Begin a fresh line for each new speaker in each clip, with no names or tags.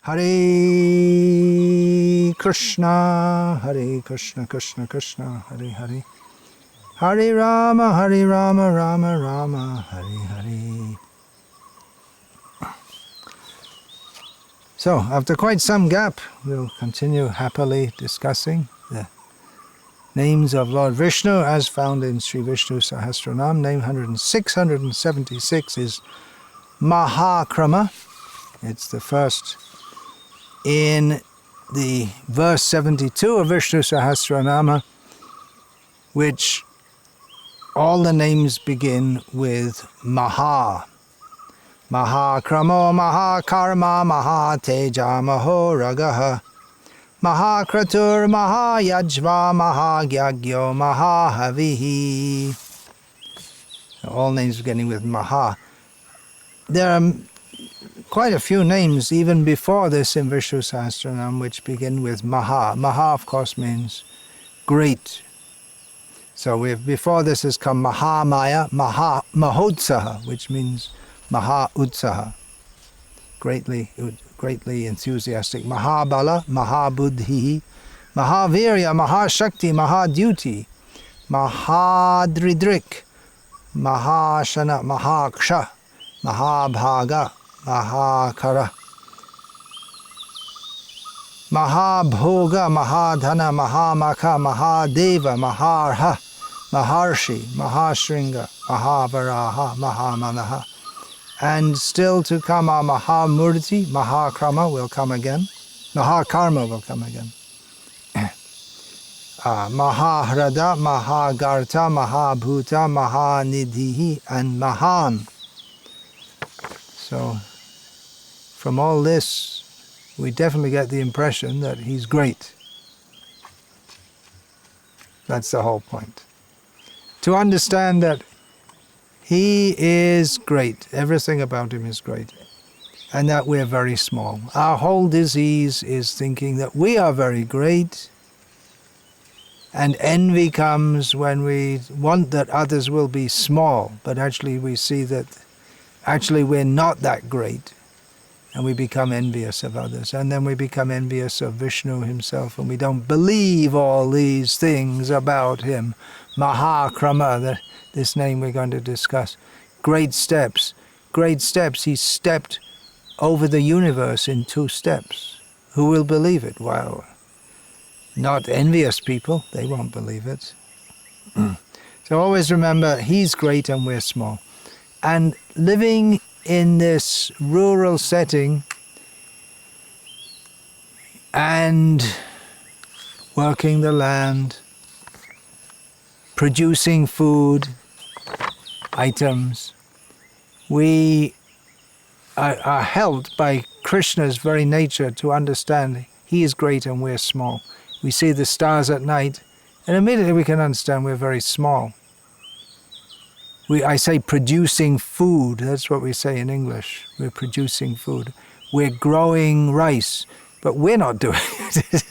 Hare Krishna, Krishna Krishna, Hare Hare. Hare Rama, Rama Rama, Hare Hare. So, after quite some gap, we'll continue happily discussing the names of Lord Vishnu as found in Sri Vishnu-sahasranama. Name 676 is Mahakrama. It's the first in the verse 72 of Vishnu-sahasranama, which all the names begin with Maha. Mahakrama, Mahakarma, Mahateja, Mahoragaha, Mahakratur, Mahayajva, Mahagyagyo, Mahahavihi. All names beginning with Maha. There are quite a few names even before this in Vishnu-sahasranama which begin with Maha. Maha, of course, means great. So before this has come Mahamaya, Mahodsaha, which means Maha-utsaha, greatly enthusiastic. Mahabala, Mahabuddhi, Mahavirya, Mahashakti, Mahaduty, Mahadridrik, Mahashana, Mahaksha, Mahabhaga, Mahakara, Mahabhoga, Mahadhana, Mahamaka, Mahadeva, Maharha, Maharshi, Mahashringa, Mahavaraha, Mahamanaha. And still to come are Mahamurti, Mahakrama will come again. Mahakarma will come again. Mahahrada, Mahagarta, Mahabhuta, Mahanidhi, and Mahan. So, from all this, we definitely get the impression that he's great. That's the whole point. To understand that he is great, everything about him is great, and that we're very small. Our whole disease is thinking that we are very great, and envy comes when we want that others will be small, but actually we see that actually we're not that great, and we become envious of others, and then we become envious of Vishnu himself, and we don't believe all these things about him. Mahakrama, this name we're going to discuss. Great steps. Great steps. He stepped over the universe in 2 steps. Who will believe it? Well, not envious people. They won't believe it. So always remember, he's great and we're small. And living in this rural setting and working the land, producing food, items, we are helped by Krishna's very nature to understand he is great and we're small. We see the stars at night and immediately we can understand we're very small. I say producing food, that's what we say in English. We're producing food. We're growing rice, but we're not doing it.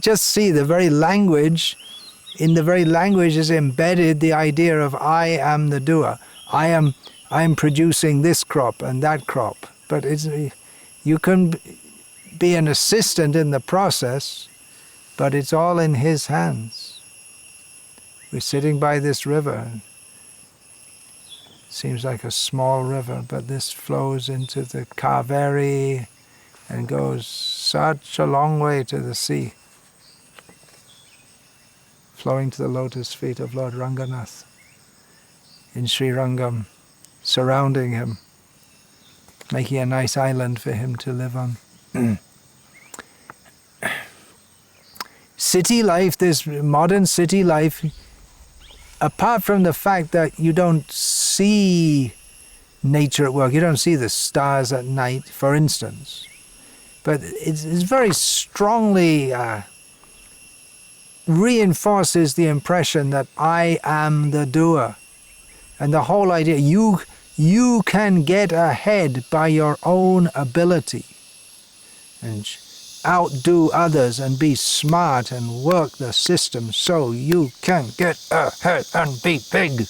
Just see the very language. In the very language is embedded the idea of I am the doer. I am producing this crop and that crop. But you can be an assistant in the process, but it's all in his hands. We're sitting by this river. Seems like a small river, but this flows into the Kaveri and goes such a long way to the sea, flowing to the lotus feet of Lord Ranganath in Sri Rangam, surrounding him, making a nice island for him to live on. City life, this modern city life, apart from the fact that you don't see nature at work, you don't see the stars at night, for instance, but it's very strongly reinforces the impression that I am the doer. And the whole idea, you can get ahead by your own ability and outdo others and be smart and work the system so you can get ahead and be big.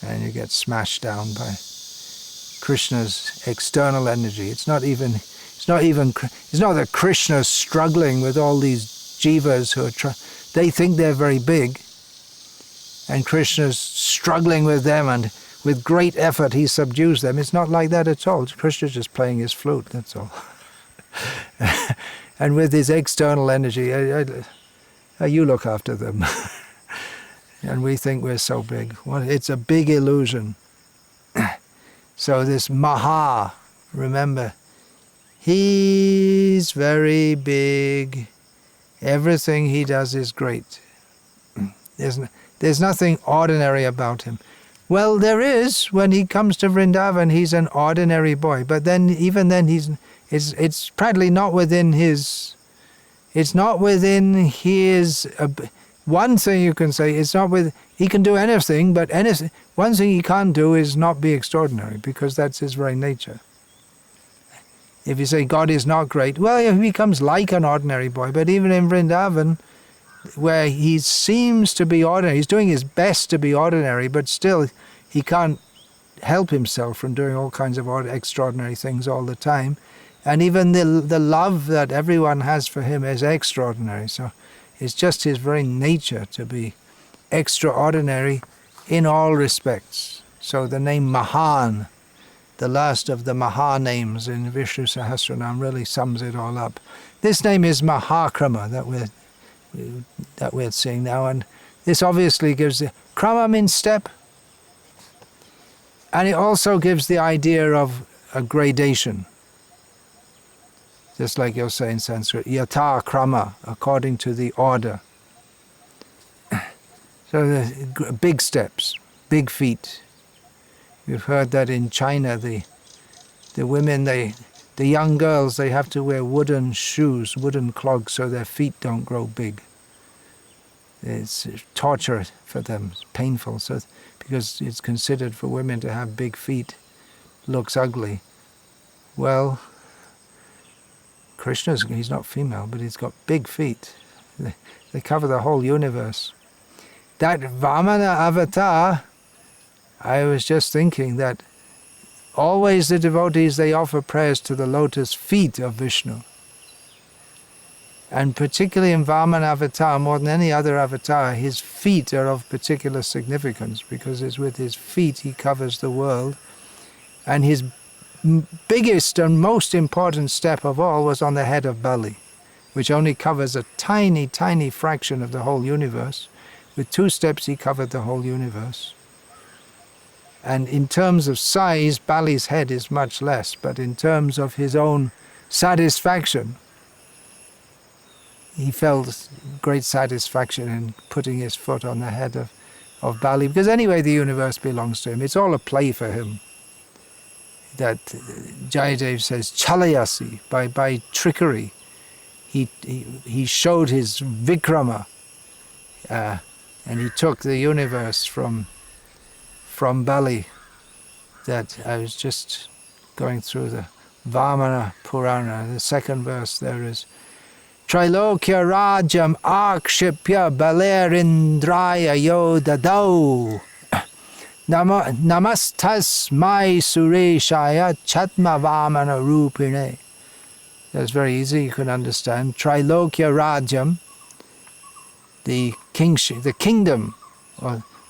And you get smashed down by Krishna's external energy. It's not that Krishna's struggling with all these jivas who are they think they're very big, and Krishna's struggling with them, and with great effort he subdues them. It's not like that at all. Krishna's just playing his flute, that's all. And with his external energy, you look after them. And we think we're so big. Well, it's a big illusion. So this Maha, remember, he's very big. Everything he does is great. There's nothing ordinary about him. Well, there is. When he comes to Vrindavan, he's an ordinary boy. But then, even then, it's practically not within his. It's not within his. One thing you can say, it's not with. He can do anything, but one thing he can't do is not be extraordinary, because that's his very nature. If you say God is not great, well, he becomes like an ordinary boy. But even in Vrindavan, where he seems to be ordinary, he's doing his best to be ordinary, but still he can't help himself from doing all kinds of extraordinary things all the time. And even the love that everyone has for him is extraordinary. So it's just his very nature to be extraordinary in all respects. So the name Mahan, the last of the Maha names in Vishnu-sahasranama, really sums it all up. This name is Mahakrama that we're seeing now, and this obviously gives the Krama means step, and it also gives the idea of a gradation, just like you'll say in Sanskrit, yata krama, according to the order. So the big steps, big feet. You've heard that in China, the women, the young girls, they have to wear wooden shoes, wooden clogs, so their feet don't grow big. It's torture for them, it's painful, so because it's considered for women to have big feet, looks ugly. Well, he's not female, but he's got big feet. They cover the whole universe. That Vamana avatar, I was just thinking that always the devotees, they offer prayers to the lotus feet of Vishnu. And particularly in Vamana avatar, more than any other avatar, his feet are of particular significance, because it's with his feet he covers the world. And his biggest and most important step of all was on the head of Bali, which only covers a tiny, tiny fraction of the whole universe. With 2 steps he covered the whole universe. And in terms of size, Bali's head is much less, but in terms of his own satisfaction, he felt great satisfaction in putting his foot on the head of Bali, because anyway the universe belongs to him. It's all a play for him. That Jayadev says, chalayasi, by trickery, he showed his Vikrama, and he took the universe from Bali. That I was just going through the Vamana Purana, the 2nd verse there is, Trilokya Rajam Akshipya Balerindraya Yodadau Namastas Mai Sureshaya Chatma Vamana Rupine. That's very easy, you can understand. Trilokya Rajam, the kingdom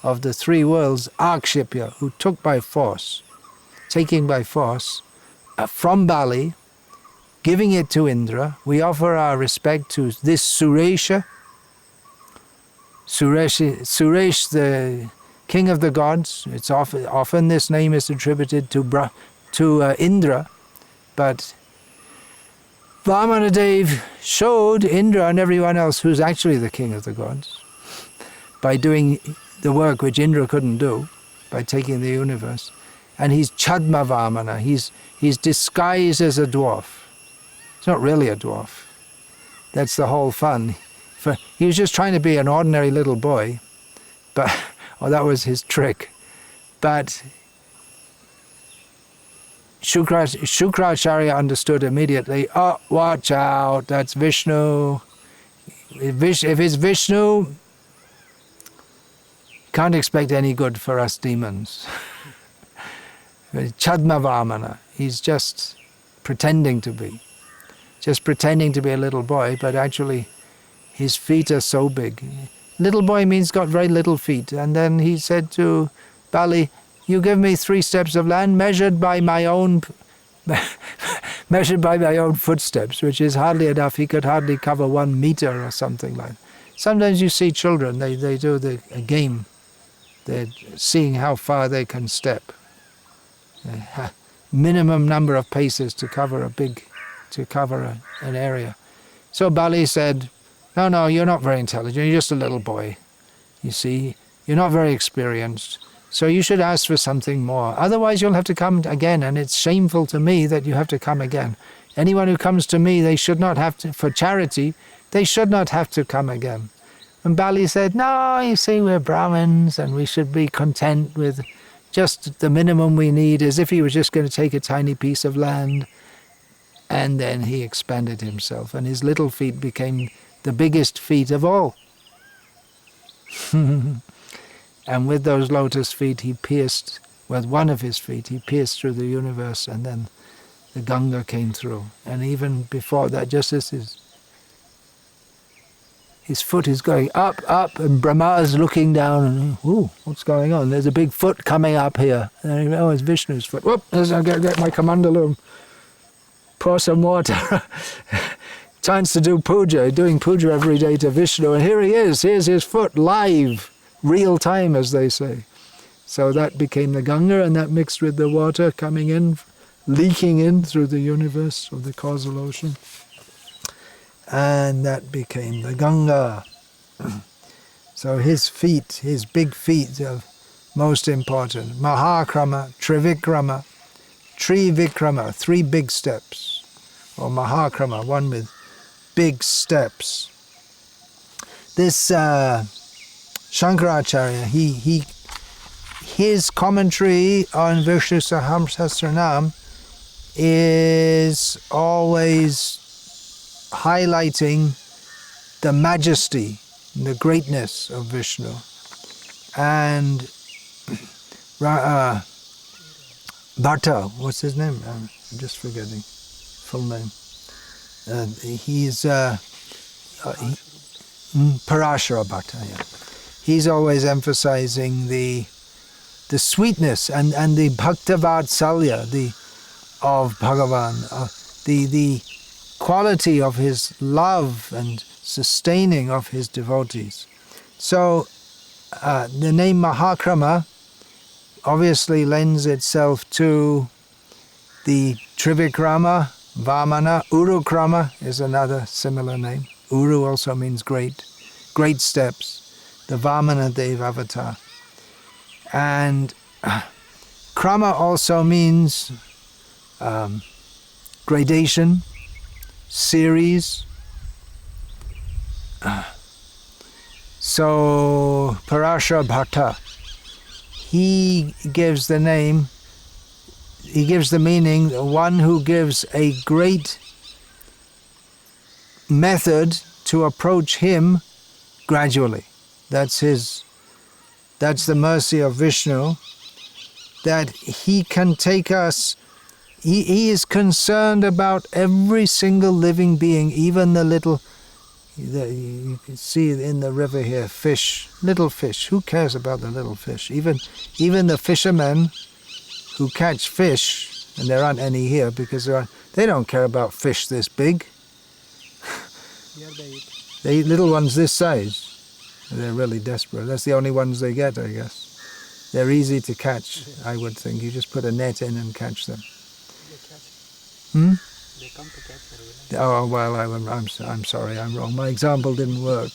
of the 3 worlds, Akshipya, who took by force, taking by force from Bali, giving it to Indra. We offer our respect to this Suresh, the king of the gods. It's often this name is attributed to Indra, but Vamanadev showed Indra and everyone else who's actually the king of the gods by doing the work which Indra couldn't do, by taking the universe. And he's Chadma Vamana, he's disguised as a dwarf. He's not really a dwarf. That's the whole fun. He was just trying to be an ordinary little boy, but that was his trick. But Shukracharya understood immediately, oh, watch out, that's Vishnu. If it's Vishnu, can't expect any good for us demons. Chadmavamana. He's just pretending to be. Just pretending to be a little boy, but actually his feet are so big. Little boy means got very little feet. And then he said to Bali, you give me 3 steps of land measured by my own footsteps, which is hardly enough. He could hardly cover 1 meter or something like that. Sometimes you see children, they do a game. They're seeing how far they can step. Minimum number of paces to cover an area. So Bali said, no, you're not very intelligent, you're just a little boy. You see, you're not very experienced. So you should ask for something more. Otherwise you'll have to come again, and it's shameful to me that you have to come again. Anyone who comes to me, they should not have to, for charity, they should not have to come again. And Bali said, no, you see, we're Brahmins and we should be content with just the minimum we need, as if he was just going to take a tiny piece of land. And then he expanded himself, and his little feet became the biggest feet of all. And with those lotus feet, he pierced, with one of his feet, he pierced through the universe, and then the Ganga came through. And even before that, just as his foot is going up, and Brahma is looking down, and ooh, what's going on? There's a big foot coming up here. And oh, it's Vishnu's foot. Whoop, I'll get my Kamandalu, pour some water. Chance to do puja, doing puja every day to Vishnu, and here he is, here's his foot, live, real time, as they say. So that became the Ganga, and that mixed with the water coming in, leaking in through the universe of the causal ocean. And that became the Ganga. So his feet, his big feet are most important. Mahakrama, Trivikrama, Trivikrama, 3 big steps. Or Mahakrama, one with big steps. This Shankaracharya, his commentary on Vishnu-sahasranama is always highlighting the majesty, the greatness of Vishnu. And Bhatta, what's his name? I'm just forgetting full name. He's Parashara Bhatta. Yeah. He's always emphasizing the sweetness and the bhaktavatsalya of Bhagavan, the quality of his love and sustaining of his devotees. So the name Mahakrama obviously lends itself to the Trivikrama, Vamana. Urukrama is another similar name. Uru also means great steps. The Vamana Dev avatar. And Krama also means gradation, series. So Parashara Bhatta, he gives the name, he gives the meaning, one who gives a great method to approach him gradually. That's the mercy of Vishnu, that he can take us. He is concerned about every single living being, even the little, you can see in the river here, fish, little fish. Who cares about the little fish? Even the fishermen who catch fish, and there aren't any here because they don't care about fish this big. They eat little ones this size. They're really desperate. That's the only ones they get, I guess. They're easy to catch, I would think. You just put a net in and catch them.
They come to catch the river.
Oh, well, I'm sorry, I'm wrong. My example didn't work.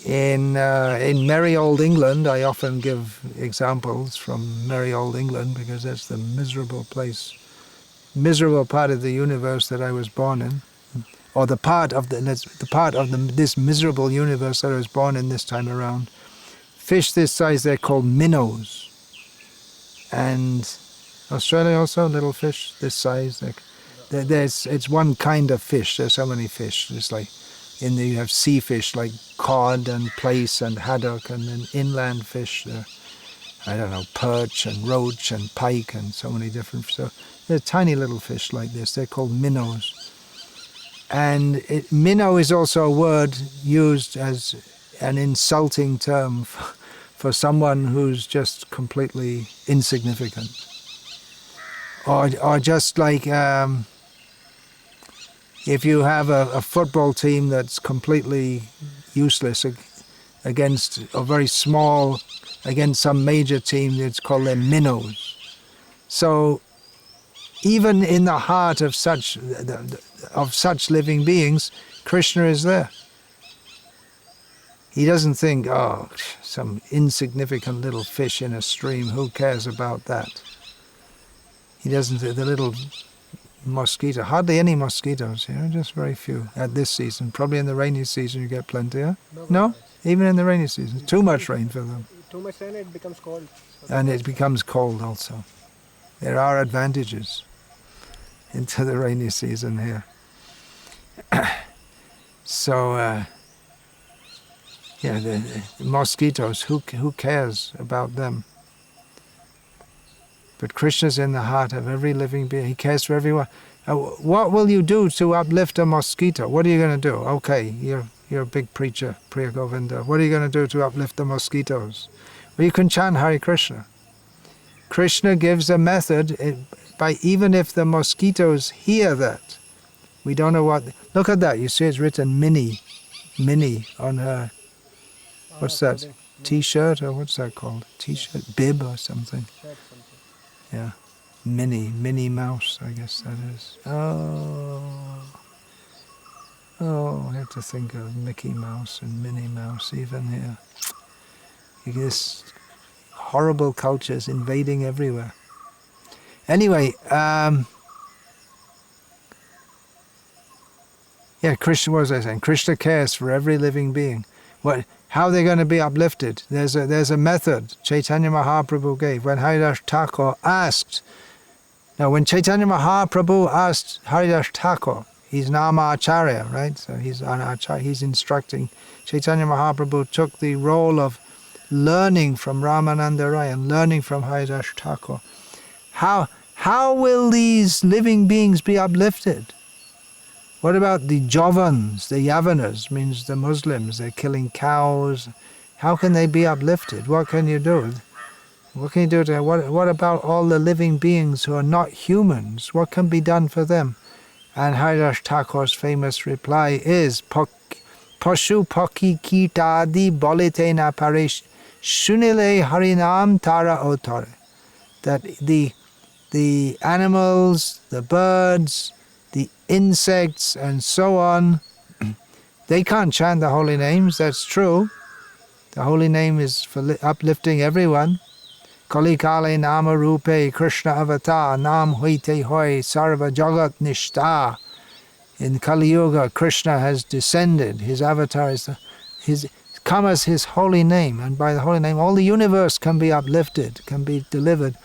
In merry old England, I often give examples from merry old England because that's the miserable part of the universe that I was born in, or the part of this miserable universe that I was born in this time around. Fish this size, they're called minnows. And Australia also, little fish this size. It's one kind of fish. There's so many fish. It's like you have sea fish like cod and plaice and haddock, and then inland fish. I don't know, perch and roach and pike and so many different. So they're tiny little fish like this. They're called minnows. And minnow is also a word used as an insulting term for someone who's just completely insignificant. Or just like if you have a football team that's completely useless against, or very small, against some major team, it's called them minnows. So even in the heart of such living beings, Krishna is there. He doesn't think, oh, some insignificant little fish in a stream, who cares about that? He doesn't think, the little mosquito, hardly any mosquitoes here, just very few at this season. Probably in the rainy season you get plenty, huh? No? Even in the rainy season. Too much rain for them.
Too much rain, it becomes cold.
And it becomes cold also. There are advantages into the rainy season here. So, yeah, the mosquitoes, who cares about them? But Krishna's in the heart of every living being. He cares for everyone. What will you do to uplift a mosquito? What are you going to do? Okay, you're a big preacher, Priya Govinda. What are you going to do to uplift the mosquitoes? Well, you can chant Hare Krishna. Krishna gives a method, by even if the mosquitoes hear that. We don't know what... Look at that. You see it's written Minnie on her... What's that? T-shirt, or what's that called? T-shirt? Bib or something. Yeah. Minnie Mouse, I guess that is. Oh, I have to think of Mickey Mouse and Minnie Mouse even here. This horrible culture is invading everywhere. Anyway, Krishna, what was I saying? Krishna cares for every living being. How are they going to be uplifted? There's a method Chaitanya Mahaprabhu gave. When Haridas Thakur asked, when Chaitanya Mahaprabhu asked Haridas Thakur, he's Nama Acharya, right? So he's an Acharya, he's instructing. Chaitanya Mahaprabhu took the role of learning from Ramananda Rai and learning from Haridas Thakur. How will these living beings be uplifted? What about the Jovans, the Yavanas, means the Muslims, they're killing cows. How can they be uplifted? What can you do? What can you do to what about all the living beings who are not humans? What can be done for them? And Haridas Thakur's famous reply is Pashu Paki Kitadi Bolitena Parish Shunile Harinam Tara Otare. That the animals, the birds, the insects and so on, they can't chant the holy names, that's true. The holy name is for uplifting everyone. Kali Kale Nama Rupe Krishna Avatar Nam Hoite Hoi Sarva Jagat Nishta. In Kali Yuga, Krishna has descended. His avatar is come as his holy name, and by the holy name all the universe can be uplifted, can be delivered.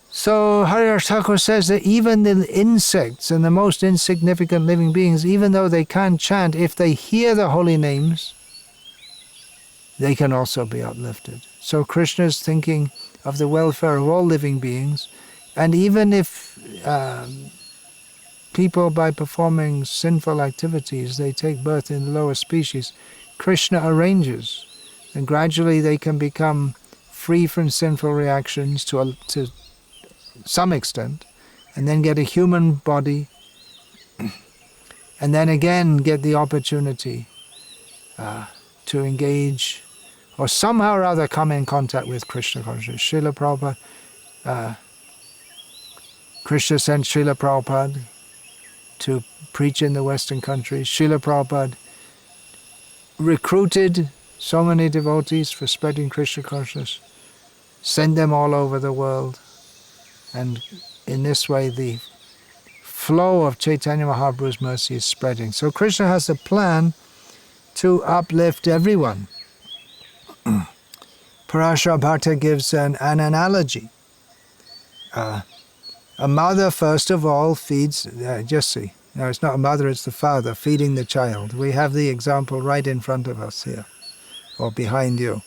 So Haridas Thakur says that even the insects and the most insignificant living beings, even though they can't chant, if they hear the holy names, they can also be uplifted. So Krishna is thinking of the welfare of all living beings, and even if people, by performing sinful activities, they take birth in the lower species, Krishna arranges, and gradually they can become free from sinful reactions to some extent, and then get a human body, and then again get the opportunity to engage, or somehow or other come in contact with Krishna consciousness. Srila Prabhupada, Krishna sent Srila Prabhupada to preach in the Western countries. Srila Prabhupada recruited so many devotees for spreading Krishna consciousness, sent them all over the world. And in this way, the flow of Chaitanya Mahaprabhu's mercy is spreading. So Krishna has a plan to uplift everyone. Parashara Bhatta gives an analogy. A mother, first of all, feeds... just see. No, it's not a mother, it's the father feeding the child. We have the example right in front of us here, or behind you.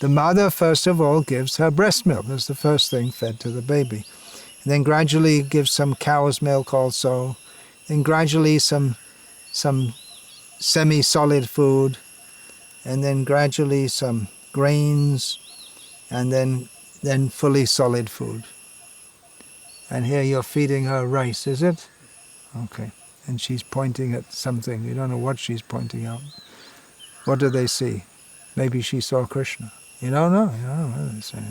The mother, first of all, gives her breast milk. That's the first thing fed to the baby. And then gradually gives some cow's milk also. Then gradually some semi-solid food. And then gradually some grains. And then fully solid food. And here you're feeding her rice, is it? Okay. And she's pointing at something. You don't know what she's pointing out. What do they see? Maybe she saw Krishna. You don't know. You don't know what they say.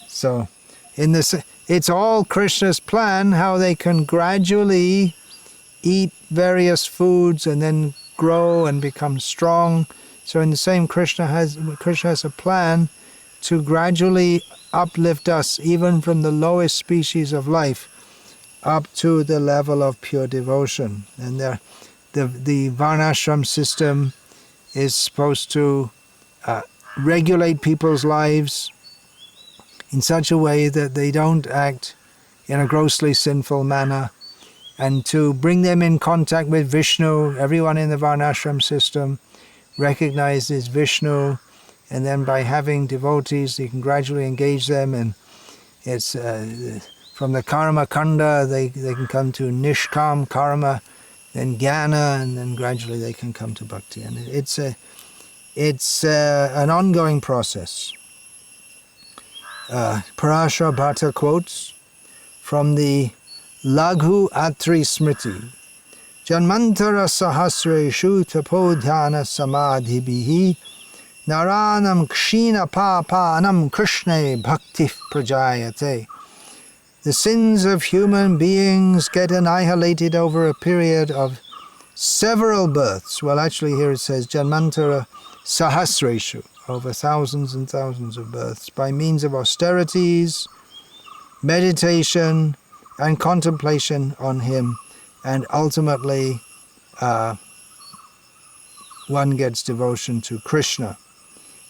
So, it's all Krishna's plan, how they can gradually eat various foods and then grow and become strong. So in the same, Krishna has a plan to gradually uplift us, even from the lowest species of life, up to the level of pure devotion. And the Varnashram system is supposed to regulate people's lives in such a way that they don't act in a grossly sinful manner, and to bring them in contact with Vishnu. Everyone in the Varnashram system recognizes Vishnu, and then by having devotees, you can gradually engage them, and it's from the karma kanda, they can come to nishkam karma, then jnana, and then gradually they can come to bhakti. And it's an ongoing process. Parashara Bhatta quotes from the Laghu Atri Smriti. Janmantara sahasreshu tapodhyana samadhibhihi naranam kshina papanam krishne bhakti prajayate. The sins of human beings get annihilated over a period of several births. Well, actually here it says Janmantara sahasreshu, over thousands and thousands of births, by means of austerities, meditation, and contemplation on him, and ultimately one gets devotion to Krishna.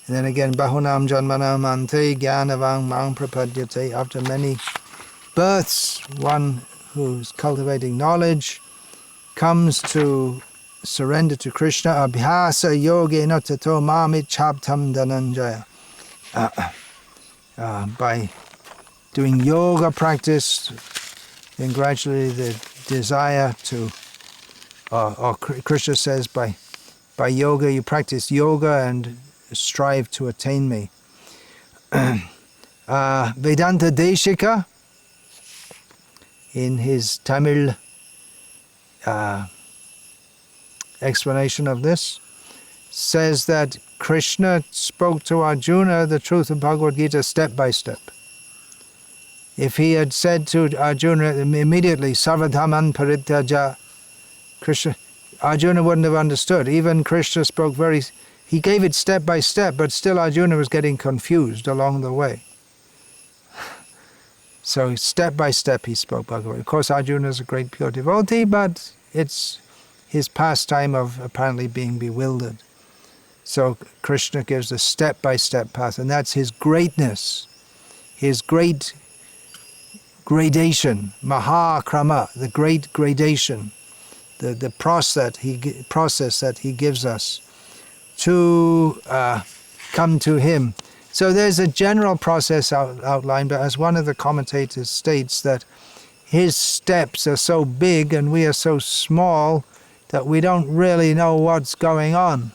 And then again, Bahunam Janmanam Ante Jnanavang Mang Prapadyate, after many births, one who's cultivating knowledge comes to surrender to Krishna. Abhyasa yogena tato mamit chabtam dhananjaya. By doing yoga practice, then gradually the desire to, or Krishna says, by yoga you practice yoga and strive to attain me. Vedanta Deshika, in his Tamil explanation of this, says that Krishna spoke to Arjuna the truth of Bhagavad Gita step by step. If he had said to Arjuna immediately, Sarvadhaman Parityaja, Arjuna wouldn't have understood. Even Krishna spoke he gave it step by step, but still Arjuna was getting confused along the way. So step by step he spoke Bhagavad Gita. Of course, Arjuna is a great pure devotee, but it's his pastime of apparently being bewildered. So Krishna gives a step-by-step path, and that's his greatness, his great gradation, Mahakrama, the great gradation, the process that he gives us to come to him. So there's a general process outlined, but as one of the commentators states, that his steps are so big and we are so small that we don't really know what's going on.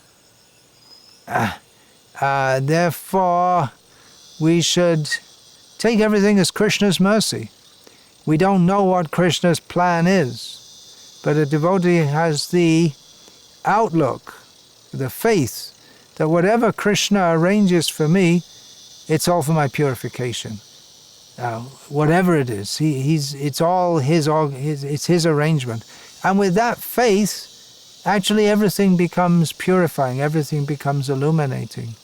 Therefore, we should take everything as Krishna's mercy. We don't know what Krishna's plan is, but a devotee has the outlook, the faith, that whatever Krishna arranges for me, it's all for my purification. Whatever it is, it's all it's his arrangement. And with that faith, actually everything becomes purifying, everything becomes illuminating.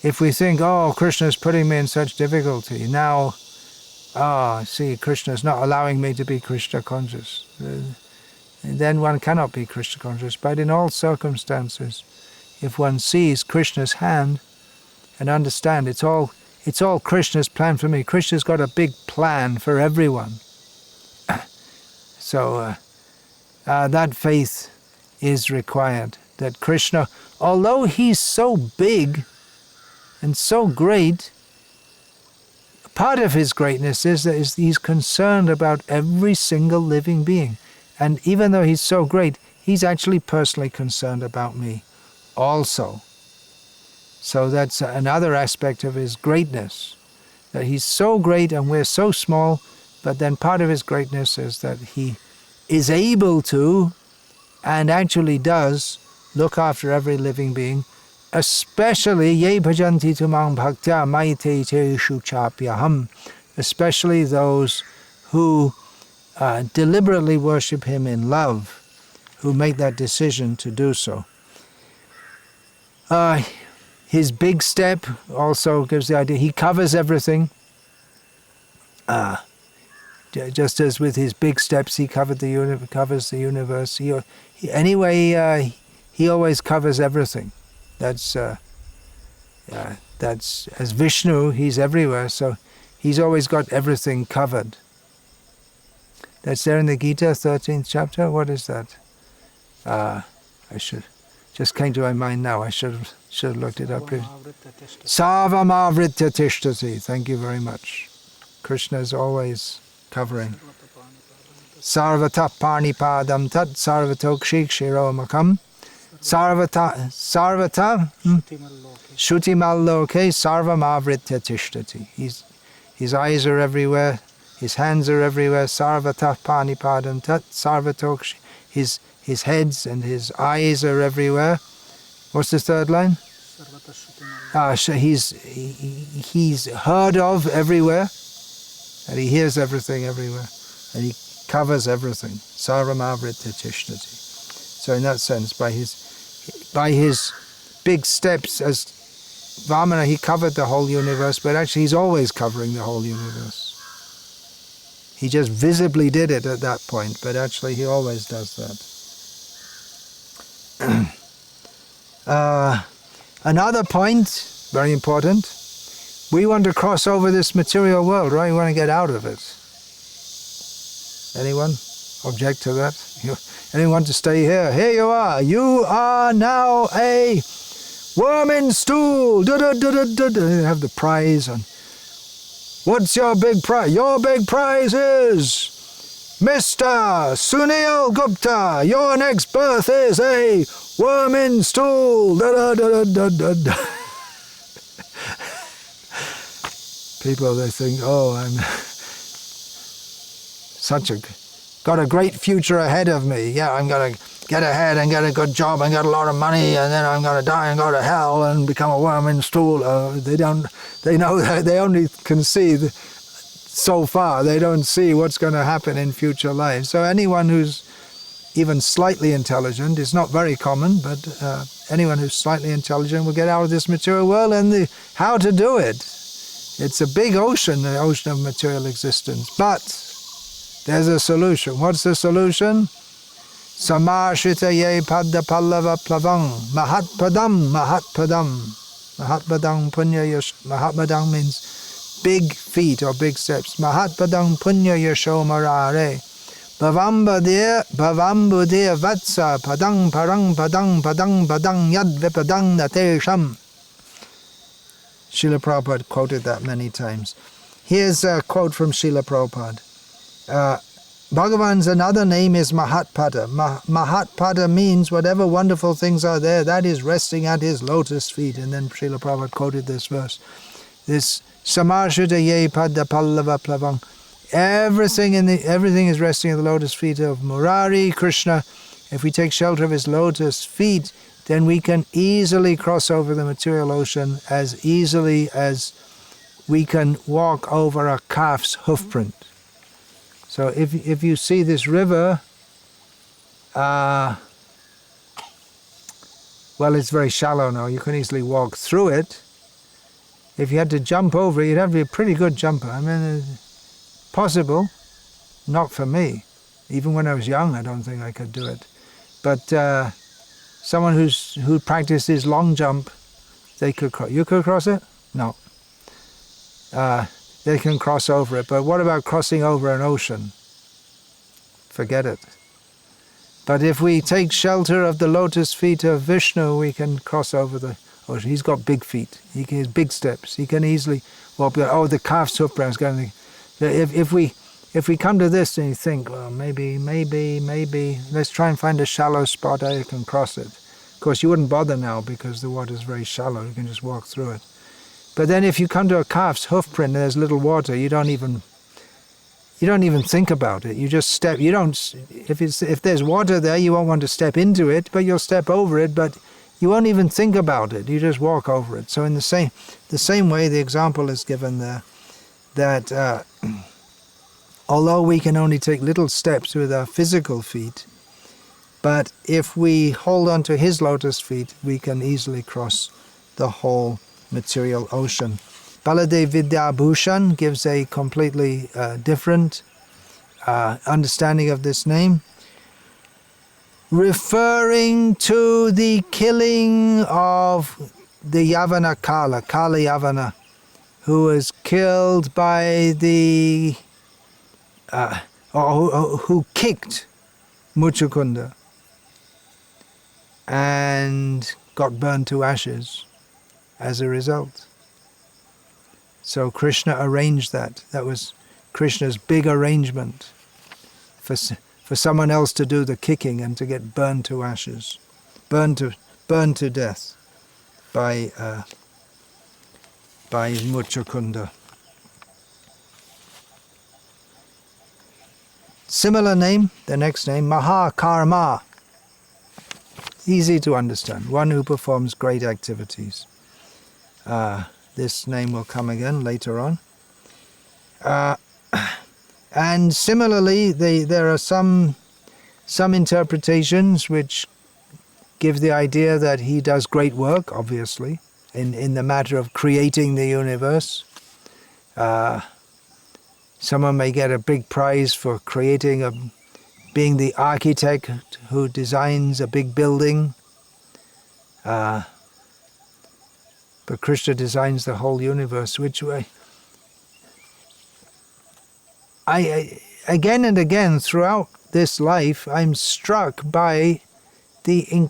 If we think, oh, Krishna's putting me in such difficulty, now, see, Krishna's not allowing me to be Krishna conscious. Then one cannot be Krishna conscious. But in all circumstances, if one sees Krishna's hand and understand it's all Krishna's plan for me. Krishna's got a big plan for everyone. So that faith is required. that Krishna, although he's so big and so great, part of his greatness is that he's concerned about every single living being. And even though he's so great, he's actually personally concerned about me also. So that's another aspect of his greatness, that he's so great and we're so small, but then part of his greatness is that he is able to, and actually does, look after every living being, especially ye bhajanti tumang bhaktya maite teshu chapyaham, especially those who deliberately worship him in love, who make that decision to do so. His big step also gives the idea, he covers everything. Just as with his big steps he covers the universe. He always covers everything. That's as Vishnu, he's everywhere, so he's always got everything covered. That's there in the Gita, 13th chapter. What is that? Just came to my mind now. I should have looked it up. Sarvamavritya tishtati. Thank you very much. Krishna is always covering. Sarvata panipadam tat sarvatokshik shiromakam. Sarvata shutimal loke sarvamavritya tishtati. His eyes are everywhere. His hands are everywhere. Sarvata panipadam tat sarvatokshik. His heads and his eyes are everywhere. What's the third line? He's heard of everywhere, and he hears everything everywhere, and he covers everything. Sarvamavritya tishtati. So in that sense, by his big steps as Vamana, he covered the whole universe, but actually he's always covering the whole universe. He just visibly did it at that point, but actually he always does that. Another point, very important, we want to cross over this material world, right? We want to get out of it. Anyone object to that? Anyone want to stay here? Here you are. You are now a worm in stool. They have the prize on. What's your big prize? Your big prize is Mr. Sunil Gupta. Your next birth is a worm in stool. People, they think, oh, I'm got a great future ahead of me. Yeah, I'm going to get ahead and get a good job and get a lot of money, and then I'm going to die and go to hell and become a worm in stool. They know that they only can see so far. They don't see what's going to happen in future lives. So anyone who's even slightly intelligent, is not very common, but anyone who's slightly intelligent will get out of this material world, and how to do it. It's a big ocean, the ocean of material existence. But there's a solution. What's the solution? Samarshita ye padda pallava plavang mahatpadam. Mahatpadam punya yash. Mahatpadam means big feet or big steps. Mahatpadam punya yasho marare. Bhavambudir vatsa padang parang padang yad vipadang natesham. Srila Prabhupada quoted that many times. Here's a quote from Srila Prabhupada. Bhagavan's another name is Mahatpada. Mahatpada means whatever wonderful things are there, that is resting at his lotus feet. And then Srila Prabhupada quoted this verse. This Samarshita ye padda pallava plavang. Everything is resting at the lotus feet of Murari, Krishna. If we take shelter of his lotus feet, then we can easily cross over the material ocean as easily as we can walk over a calf's hoofprint. So if you see this river, well, it's very shallow now. You can easily walk through it. If you had to jump over it, you'd have to be a pretty good jumper. I mean, possible, not for me. Even when I was young, I don't think I could do it. But someone who practices long jump, they could cross. You could cross it? No. They can cross over it. But what about crossing over an ocean? Forget it. But if we take shelter of the lotus feet of Vishnu, we can cross over the ocean. He's got big feet. He has big steps. He can easily walk. Oh, the calf's hoof prints. If we come to this and you think, well, maybe, let's try and find a shallow spot I can cross it. Of course, you wouldn't bother now because the water is very shallow. You can just walk through it. But then if you come to a calf's hoof print and there's little water, you don't even think about it. You just step. You don't. If there's water there, you won't want to step into it, but you'll step over it. But you won't even think about it. You just walk over it. So in the same way, the example is given there that although we can only take little steps with our physical feet, but if we hold on to his lotus feet, we can easily cross the whole material ocean. Baladev Vidyabhushan gives a completely different understanding of this name, referring to the killing of the Yavana Kala Yavana, who was killed by the, who kicked Muchukunda and got burned to ashes as a result. So Krishna arranged that. That was Krishna's big arrangement for someone else to do the kicking and to get burned to ashes, burned to death by Muchukunda. Similar name, the next name, Mahakarma. Easy to understand, one who performs great activities. This name will come again later on. And similarly, there are some interpretations which give the idea that he does great work, obviously, in the matter of creating the universe. Someone may get a big prize for being the architect who designs a big building. But Krishna designs the whole universe, which I again and again throughout this life, I'm struck by the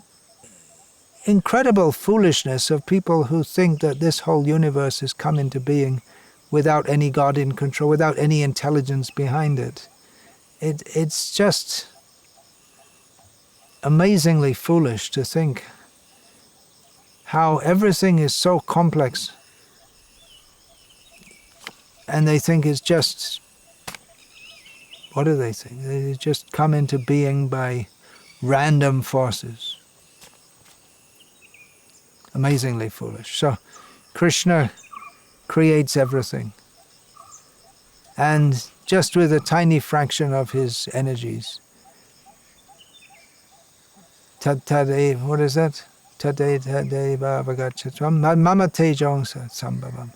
incredible foolishness of people who think that this whole universe has come into being without any God in control, without any intelligence behind it. It's just amazingly foolish to think how everything is so complex, and they think it's just, what do they think? They just come into being by random forces. Amazingly foolish. So Krishna creates everything, and just with a tiny fraction of his energies. What is that? Mama tejongsa sambhavam.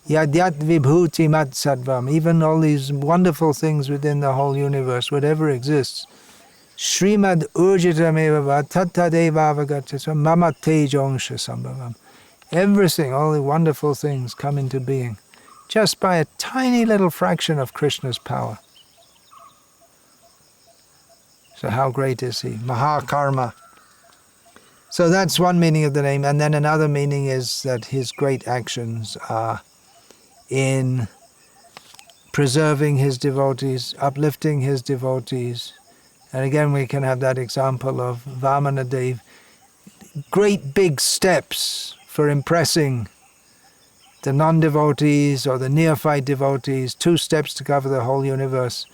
Yadyat vibhuti mat sadvam. Even all these wonderful things within the whole universe, whatever exists. Srimad urjitameva tattadeva avagachatvam mama tejongsa sambhavam. Everything, all the wonderful things come into being just by a tiny little fraction of Krishna's power. So how great is he? Mahakarma. So that's one meaning of the name. And then another meaning is that his great actions are in preserving his devotees, uplifting his devotees. And again, we can have that example of Vamanadev. Great big steps for impressing the non-devotees or the neophyte devotees, 2 steps to cover the whole universe.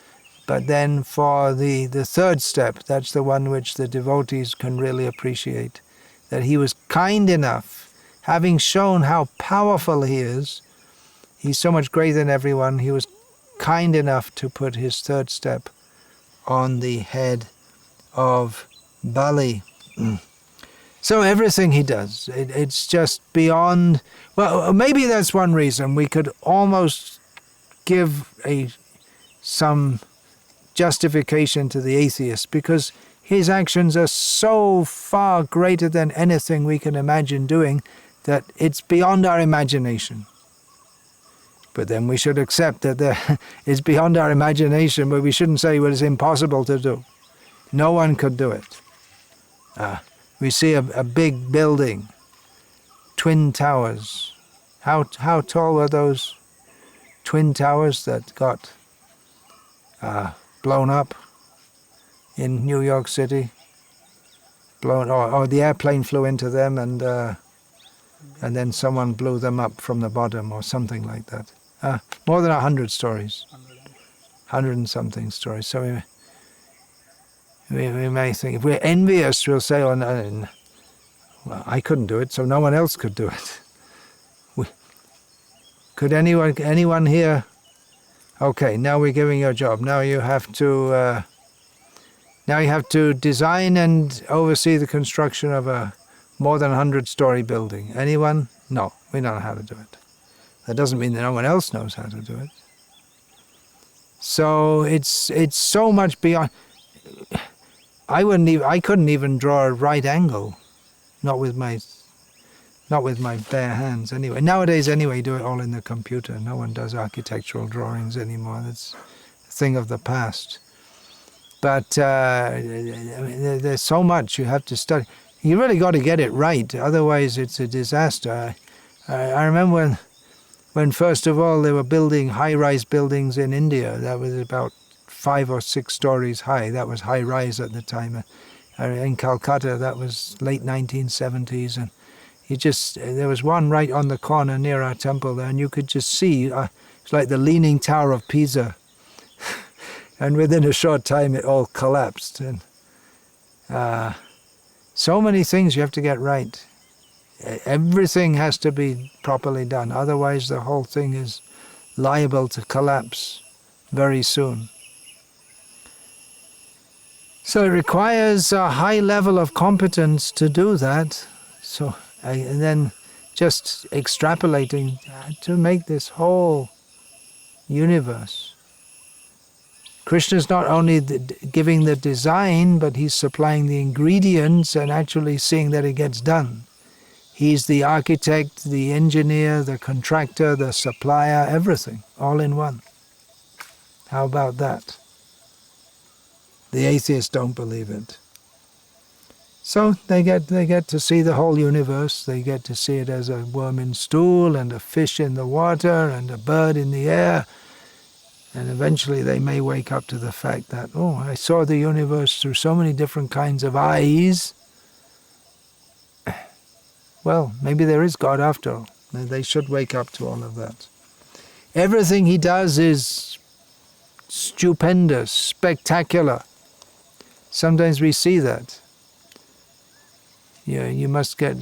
But then for the third step, that's the one which the devotees can really appreciate, that he was kind enough, having shown how powerful he is, he's so much greater than everyone, he was kind enough to put his third step on the head of Bali. So everything he does, it's just beyond. Well, maybe that's one reason we could almost give some justification to the atheist, because his actions are so far greater than anything we can imagine doing that it's beyond our imagination. But then we should accept that it's beyond our imagination, but we shouldn't say, well, it's impossible to do. No one could do it. We see a big building, twin towers. How tall were those twin towers that got blown up in New York City? Or the airplane flew into them, and then someone blew them up from the bottom, or something like that. More than 100 stories, 100 and something stories. So we may think, if we're envious, we'll say, "Oh, no, well, I couldn't do it, so no one else could do it." Could anyone here? Okay, now we're giving you a job. Now you have to. Now you have to design and oversee the construction of a more than 100-story building. Anyone? No, we don't know how to do it. That doesn't mean that no one else knows how to do it. So it's so much beyond. I couldn't even draw a right angle, not with my bare hands. Anyway, nowadays you do it all in the computer. No one does architectural drawings anymore. That's a thing of the past. But there's so much you have to study. You really got to get it right, otherwise it's a disaster. I remember when first of all they were building high-rise buildings in India. That was about 5 or 6 stories high. That was high-rise at the time. In Calcutta, that was late 1970s, and there was one right on the corner near our temple there, and you could just see, it's like the Leaning Tower of Pisa. And within a short time, it all collapsed. And so many things you have to get right. Everything has to be properly done. Otherwise, the whole thing is liable to collapse very soon. So it requires a high level of competence to do that. So, and then just extrapolating to make this whole universe. Krishna's not only giving the design, but he's supplying the ingredients and actually seeing that it gets done. He's the architect, the engineer, the contractor, the supplier, everything, all in one. How about that? The atheists don't believe it. So they get to see the whole universe. They get to see it as a worm in stool and a fish in the water and a bird in the air. And eventually they may wake up to the fact that, oh, I saw the universe through so many different kinds of eyes. Well, maybe there is God after all. They should wake up to all of that. Everything he does is stupendous, spectacular. Sometimes we see that. Yeah, you must get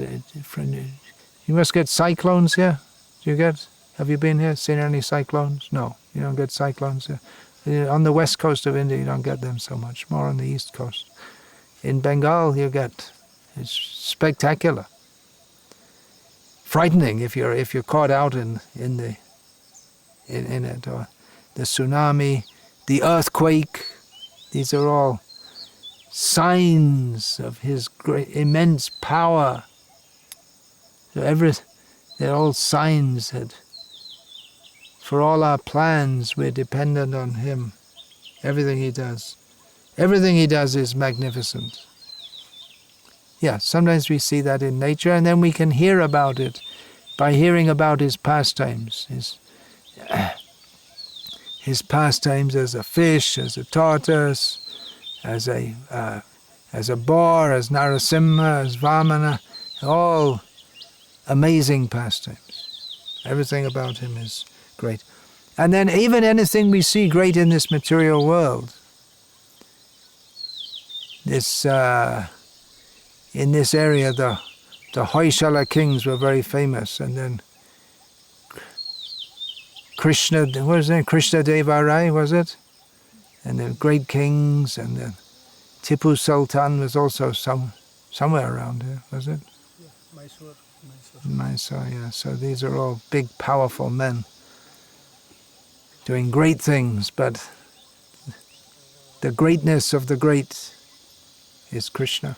cyclones here. Do you get? Have you been here? Seen any cyclones? No, you don't get cyclones here. On the west coast of India, you don't get them so much. More on the east coast. In Bengal, you get. It's spectacular. Frightening if you're caught out in it, or the tsunami, the earthquake. These are all signs of his great, immense power. So they're all signs that for all our plans we're dependent on him. Everything he does is magnificent. Yeah, sometimes we see that in nature, and then we can hear about it by hearing about his pastimes. His pastimes as a fish, as a tortoise, as a boar, as Narasimha, as Vamana, all amazing pastimes. Everything about him is great. And then even anything we see great in this material world, in this area, the Hoysala kings were very famous, and then Krishna, what was his name? Krishna Deva Rai, was it? And the great kings, and then Tipu Sultan was also somewhere around here, was it?
Yeah,
Mysore, yeah. So these are all big, powerful men doing great things, but the greatness of the great is Krishna.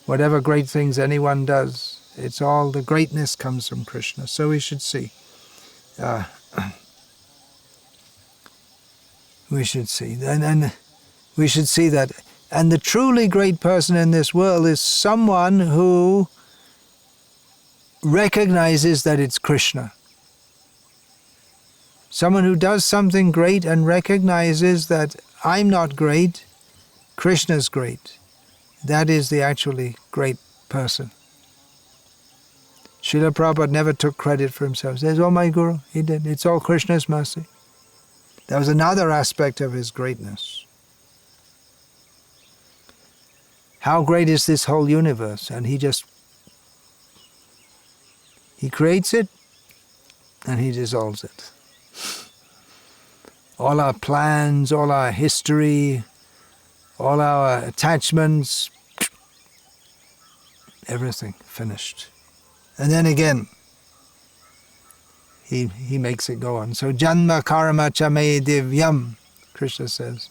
Whatever great things anyone does, it's all the greatness comes from Krishna. So we should see. We should see. And we should see that And the truly great person in this world is someone who recognizes that it's Krishna. Someone who does something great and recognizes that I'm not great, Krishna's great. That is the actually great person. Srila Prabhupada never took credit for himself. He says, oh my Guru, he did. It's all Krishna's mercy. That was another aspect of his greatness. How great is this whole universe? And he creates it and he dissolves it. All our plans, all our history, all our attachments, everything finished. And then again, he makes it go on. So janma karma cha me divyam, Krishna says,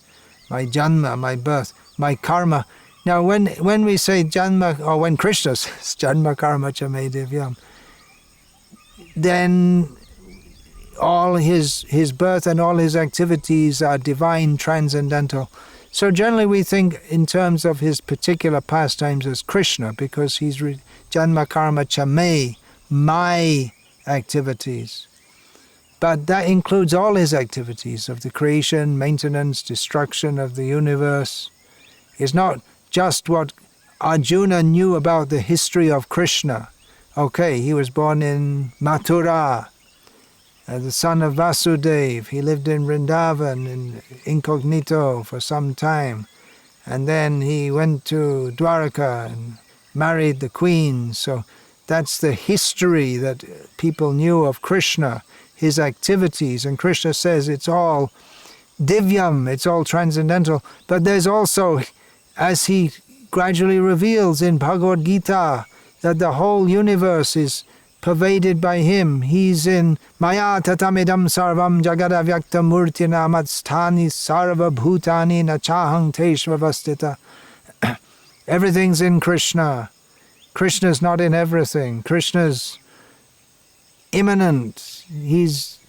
my janma, my birth, my karma. Now when we say janma, or when Krishna says janma karma cha me divyam, then all his birth and all his activities are divine, transcendental. So generally we think in terms of his particular pastimes as Krishna, because he's janma karma cha me, my activities. But that includes all his activities of the creation, maintenance, destruction of the universe. It's not just what Arjuna knew about the history of Krishna. Okay, he was born in Mathura, the son of Vasudeva. He lived in Vrindavan in incognito for some time. And then he went to Dwaraka and married the queen. So that's the history that people knew of Krishna, his activities. And Krishna says it's all divyam, it's all transcendental. But there's also, as he gradually reveals in Bhagavad Gita, that the whole universe is pervaded by him. He's in Maya tatamidam sarvam jagada vyakta murtina matsthani sarva bhutani nachahang teshvavastita. Everything's in Krishna. Krishna's not in everything. Krishna's immanent. He's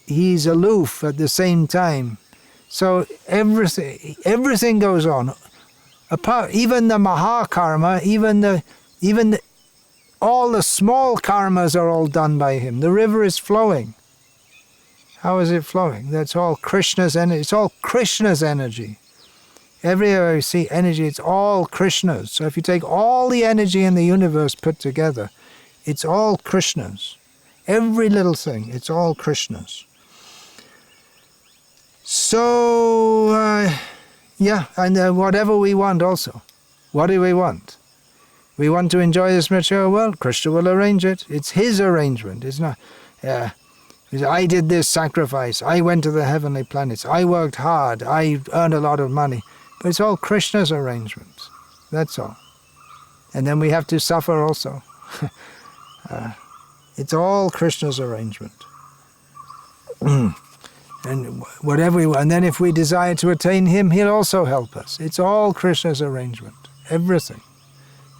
aloof at the same time. So everything goes on. Apart, even the Mahakarma, even all the small karmas are all done by him. The river is flowing. How is it flowing? That's all Krishna's energy. It's all Krishna's energy. Everywhere you see energy, it's all Krishna's. So if you take all the energy in the universe put together, it's all Krishna's. Every little thing, it's all Krishna's. So, yeah, and whatever we want also. What do we want? We want to enjoy this material world, Krishna will arrange it. It's his arrangement. It's not, I did this sacrifice, I went to the heavenly planets, I worked hard, I earned a lot of money. But it's all Krishna's arrangement. That's all. And then we have to suffer also. It's all Krishna's arrangement. And whatever we want. And then if we desire to attain him, he'll also help us. It's all Krishna's arrangement. Everything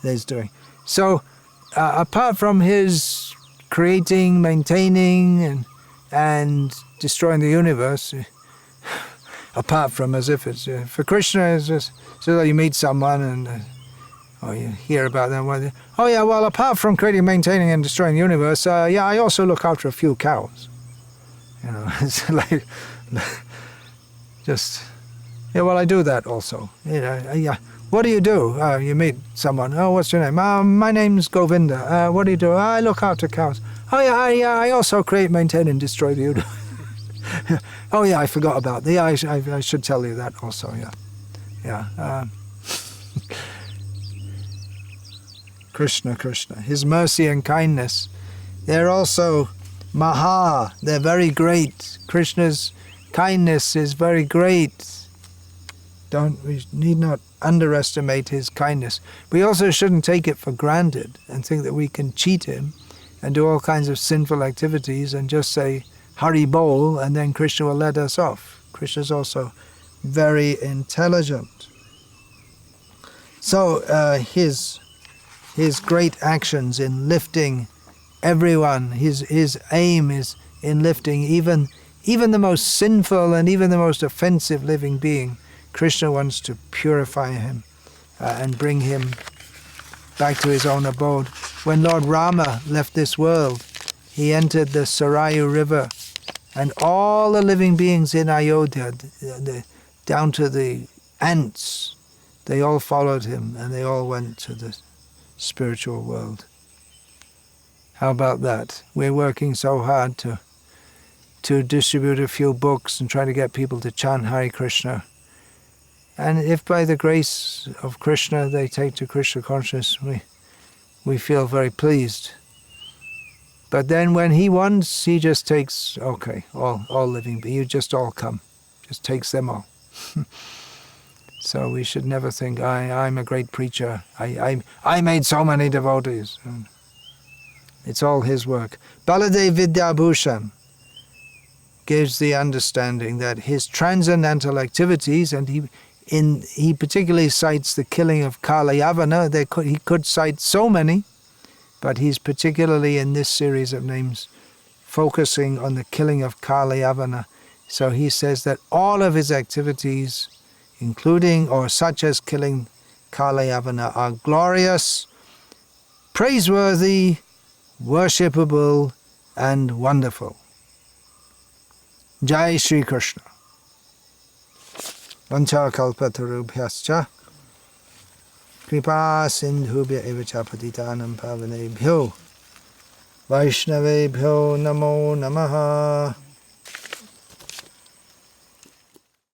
that he's doing. So, apart from his creating, maintaining, and destroying the universe, apart from as if it's for Krishna, it's just so that you meet someone and or you hear about them. Oh yeah, well, apart from creating, maintaining, and destroying the universe, I also look after a few cows. You know, it's like just well, I do that also. Yeah. What do you do? You meet someone. Oh, what's your name? My name's Govinda. What do you do? I look after cows. Oh yeah, I also create, maintain, and destroy the universe. Oh yeah, I forgot about that. Yeah, I should tell you that also. Yeah. Krishna, his mercy and kindness, they're also Maha. They're very great. Krishna's kindness is very great. We need not underestimate his kindness. We also shouldn't take it for granted and think that we can cheat him and do all kinds of sinful activities and just say Hari Bol and then Krishna will let us off. Krishna's also very intelligent. So his great actions in lifting everyone, his aim is in lifting even the most sinful and even the most offensive living being. Krishna wants to purify him and bring him back to his own abode. When Lord Rama left this world, he entered the Sarayu river, and all the living beings in Ayodhya, down to the ants, they all followed him and they all went to the spiritual world. How about that? We're working so hard to distribute a few books and try to get people to chant Hare Krishna. And if by the grace of Krishna they take to Krishna consciousness, we feel very pleased. But then when he wants, he just takes, okay, all living beings, you just all come. Just takes them all. So we should never think, I'm a great preacher. I made so many devotees. It's all his work. Baladev Vidyabhushan gives the understanding that his transcendental activities, and he particularly cites the killing of Kalayavana. He could cite so many, but he's particularly in this series of names focusing on the killing of Kalayavana. So he says that all of his activities, including or such as killing Kalayavana, are glorious, praiseworthy, worshipable, and wonderful. Jai Shri Krishna. Vancha kalpatarubhyascha kripa sindhubhya evacha patitanam pavanebhyo Vaishnavebhyo namo namaha.